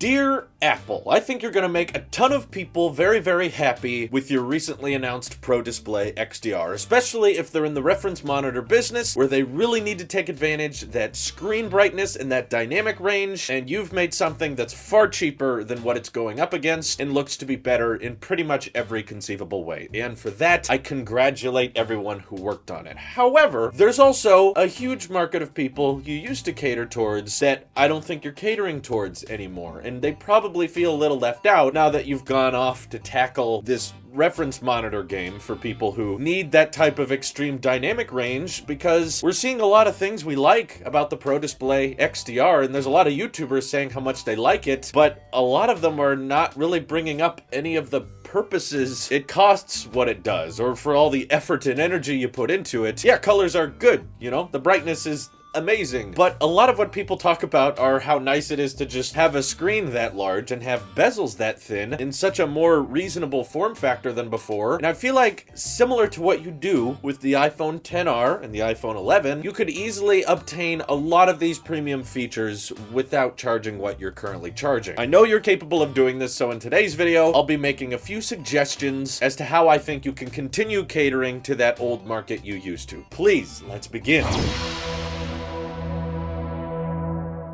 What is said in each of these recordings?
Dear Apple, I think you're going to make a ton of people very, very happy with your recently announced Pro Display XDR, especially if they're in the reference monitor business where they really need to take advantage of that screen brightness and that dynamic range, and you've made something that's far cheaper than what it's going up against and looks to be better in pretty much every conceivable way. And for that, I congratulate everyone who worked on it. However, there's also a huge market of people you used to cater towards that I don't think you're catering towards anymore. And they probably feel a little left out now that you've gone off to tackle this reference monitor game for people who need that type of extreme dynamic range, because we're seeing a lot of things we like about the Pro Display XDR, and there's a lot of YouTubers saying how much they like it, but a lot of them are not really bringing up any of the purposes it costs what it does, or for all the effort and energy you put into it. Yeah, colors are good, you know, the brightness is amazing, but a lot of what people talk about are how nice it is to just have a screen that large and have bezels that thin in such a more reasonable form factor than before. And I feel like, similar to what you do with the iPhone XR and the iPhone 11, you could easily obtain a lot of these premium features without charging what you're currently charging. I know you're capable of doing this, so in today's video, I'll be making a few suggestions as to how I think you can continue catering to that old market you used to. Please, let's begin.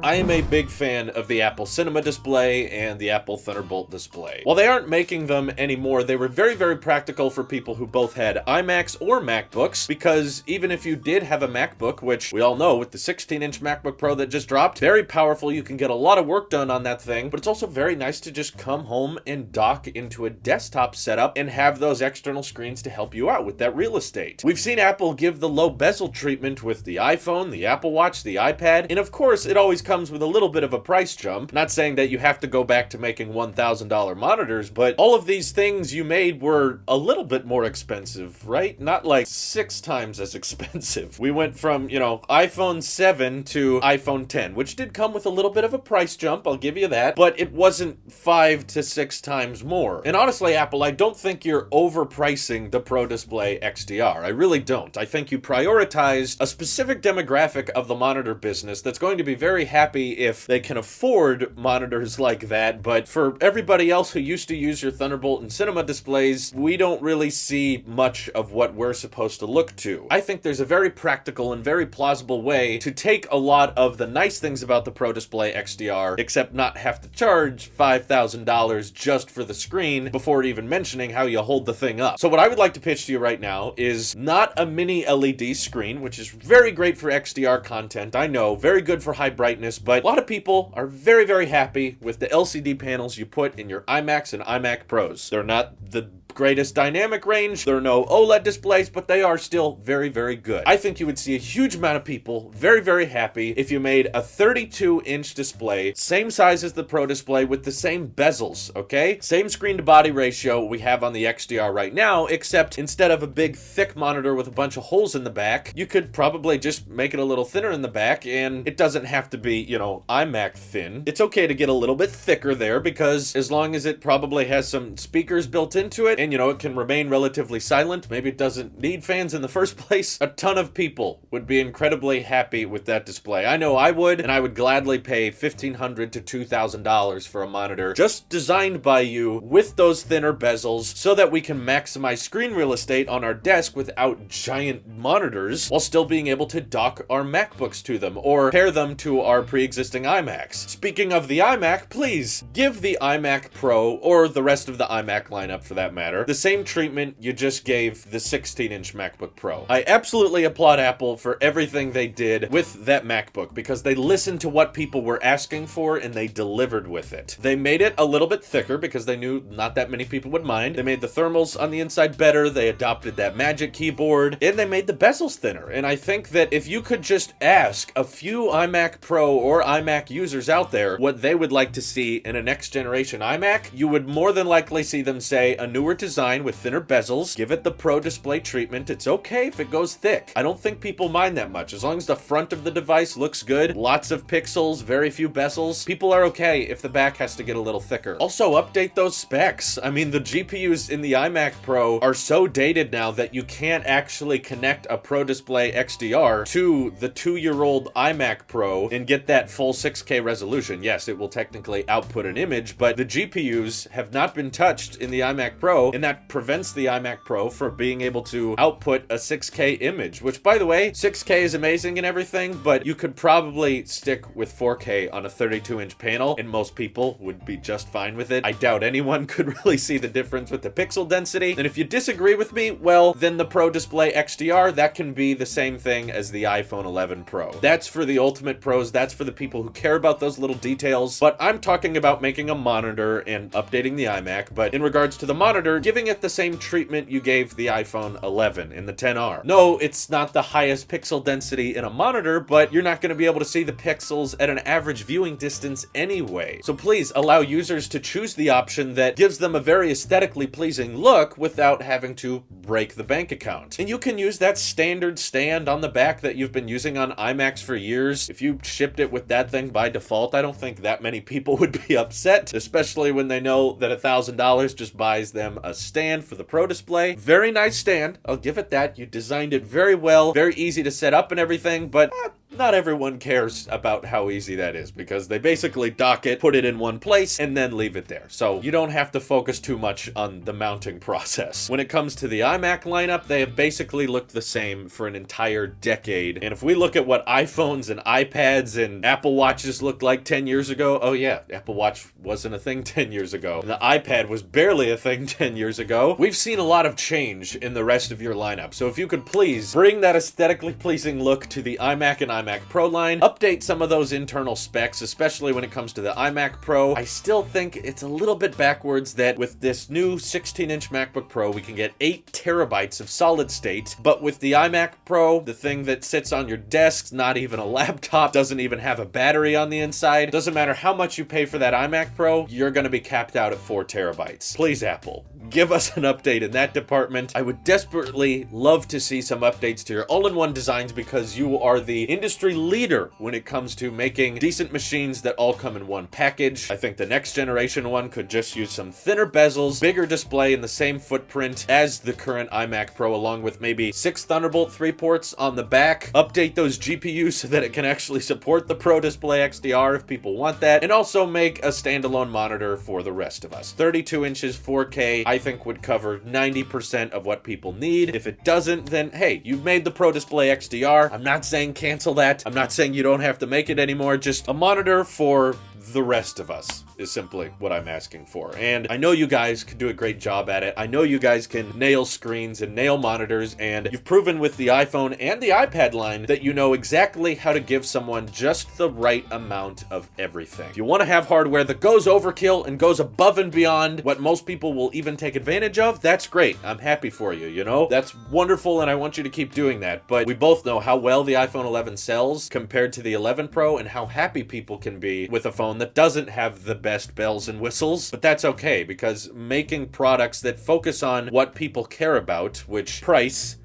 I am a big fan of the Apple Cinema display and the Apple Thunderbolt display. While they aren't making them anymore, they were very, very practical for people who both had iMacs or MacBooks, because even if you did have a MacBook, which we all know with the 16-inch MacBook Pro that just dropped, very powerful, you can get a lot of work done on that thing, but it's also very nice to just come home and dock into a desktop setup and have those external screens to help you out with that real estate. We've seen Apple give the low bezel treatment with the iPhone, the Apple Watch, the iPad, and of course, it always comes with a little bit of a price jump. Not saying that you have to go back to making $1,000 monitors, but all of these things you made were a little bit more expensive, right? Not like 6 times as expensive. We went from, you know, iPhone 7 to iPhone 10, which did come with a little bit of a price jump, I'll give you that, but it wasn't 5 to 6 times more. And honestly, Apple, I don't think you're overpricing the Pro Display XDR. I really don't. I think you prioritized a specific demographic of the monitor business that's going to be very happy if they can afford monitors like that, but for everybody else who used to use your Thunderbolt and Cinema displays, we don't really see much of what we're supposed to look to. I think there's a very practical and very plausible way to take a lot of the nice things about the Pro Display XDR, except not have to charge $5,000 just for the screen before even mentioning how you hold the thing up. So what I would like to pitch to you right now is not a mini LED screen, which is very great for XDR content, I know, very good for high brightness, but a lot of people are very, very happy with the LCD panels you put in your iMacs and iMac Pros. They're not the greatest dynamic range, there are no OLED displays, but they are still very, very good. I think you would see a huge amount of people very, very happy if you made a 32-inch display, same size as the Pro Display with the same bezels, okay? Same screen to body ratio we have on the XDR right now, except instead of a big thick monitor with a bunch of holes in the back, you could probably just make it a little thinner in the back, and it doesn't have to be, you know, iMac thin. It's okay to get a little bit thicker there, because as long as it probably has some speakers built into it, and you know, it can remain relatively silent, maybe it doesn't need fans in the first place, a ton of people would be incredibly happy with that display. I know I would, and I would gladly pay $1,500 to $2,000 for a monitor just designed by you with those thinner bezels so that we can maximize screen real estate on our desk without giant monitors while still being able to dock our MacBooks to them or pair them to our pre-existing iMacs. Speaking of the iMac, please give the iMac Pro, or the rest of the iMac lineup for that matter, the same treatment you just gave the 16-inch MacBook Pro. I absolutely applaud Apple for everything they did with that MacBook, because they listened to what people were asking for and they delivered with it. They made it a little bit thicker because they knew not that many people would mind. They made the thermals on the inside better, they adopted that Magic Keyboard, and they made the bezels thinner. And I think that if you could just ask a few iMac Pro or iMac users out there what they would like to see in a next generation iMac, you would more than likely see them say a newer design with thinner bezels, give it the Pro Display treatment. It's okay if it goes thick. I don't think people mind that much. As long as the front of the device looks good, lots of pixels, very few bezels, people are okay if the back has to get a little thicker. Also, update those specs. I mean, the GPUs in the iMac Pro are so dated now that you can't actually connect a Pro Display XDR to the 2-year-old iMac Pro and get get that full 6K resolution. Yes, it will technically output an image, but the GPUs have not been touched in the iMac Pro, and that prevents the iMac Pro from being able to output a 6K image, which, by the way, 6K is amazing and everything, but you could probably stick with 4K on a 32-inch panel, and most people would be just fine with it. I doubt anyone could really see the difference with the pixel density, and if you disagree with me, well, then the Pro Display XDR, that can be the same thing as the iPhone 11 Pro. That's for the ultimate pros, that's for the people who care about those little details, but I'm talking about making a monitor and updating the iMac, but in regards to the monitor, giving it the same treatment you gave the iPhone 11 and the 10R. No, it's not the highest pixel density in a monitor, but you're not going to be able to see the pixels at an average viewing distance anyway. So please allow users to choose the option that gives them a very aesthetically pleasing look without having to break the bank account. And you can use that standard stand on the back that you've been using on iMacs for years. If you shipped it with that thing by default, I don't think that many people would be upset, especially when they know that $1,000 just buys them a stand for the Pro Display. Very nice stand, I'll give it that. You designed it very well, very easy to set up and everything, but not everyone cares about how easy that is, because they basically dock it, put it in one place, and then leave it there. So you don't have to focus too much on the mounting process. When it comes to the iMac lineup, they have basically looked the same for an entire decade. And if we look at what iPhones and iPads and Apple Watches looked like 10 years ago, oh yeah, Apple Watch wasn't a thing 10 years ago. And the iPad was barely a thing 10 years ago. We've seen a lot of change in the rest of your lineup. So if you could please bring that aesthetically pleasing look to the iMac and iMac Pro line, update some of those internal specs, especially when it comes to the iMac Pro. I still think it's a little bit backwards that with this new 16-inch MacBook Pro, we can get 8 terabytes of solid state, but with the iMac Pro, the thing that sits on your desk, not even a laptop, doesn't even have a battery on the inside, doesn't matter how much you pay for that iMac Pro, you're going to be capped out at 4 terabytes. Please, Apple, give us an update in that department. I would desperately love to see some updates to your all-in-one designs, because you are the industry leader when it comes to making decent machines that all come in one package. I think the next generation one could just use some thinner bezels, bigger display, and the same footprint as the current iMac Pro, along with maybe 6 Thunderbolt 3 ports on the back. Update those GPUs so that it can actually support the Pro Display XDR if people want that, and also make a standalone monitor for the rest of us. 32 inches, 4K, I think would cover 90% of what people need. If it doesn't, then hey, you've made the Pro Display XDR. I'm not saying cancel that. I'm not saying you don't have to make it anymore. Just a monitor for the rest of us is simply what I'm asking for. And I know you guys can do a great job at it. I know you guys can nail screens and nail monitors, and you've proven with the iPhone and the iPad line that you know exactly how to give someone just the right amount of everything. If you want to have hardware that goes overkill and goes above and beyond what most people will even take advantage of, that's great. I'm happy for you, you know? That's wonderful, and I want you to keep doing that. But we both know how well the iPhone 11 sells compared to the 11 Pro, and how happy people can be with a phone that doesn't have the best bells and whistles. But that's okay, because making products that focus on what people care about, which price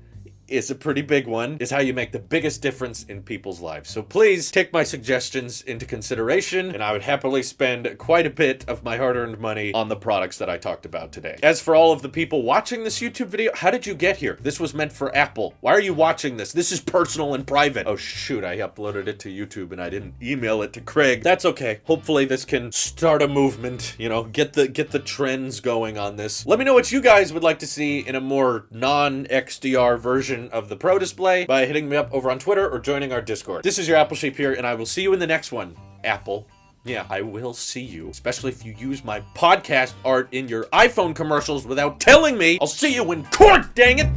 is a pretty big one, is how you make the biggest difference in people's lives. So please take my suggestions into consideration, and I would happily spend quite a bit of my hard-earned money on the products that I talked about today. As for all of the people watching this YouTube video, how did you get here? This was meant for Apple. Why are you watching this? This is personal and private. Oh shoot, I uploaded it to YouTube and I didn't email it to Craig. That's okay. Hopefully this can start a movement, you know, get the trends going on this. Let me know what you guys would like to see in a more non-XDR version of the Pro Display by hitting me up over on Twitter or joining our Discord. This is your Apple Sheep here, and I will see you in the next one, Apple. Yeah, I will see you, especially if you use my podcast art in your iPhone commercials without telling me. I'll see you in court, dang it!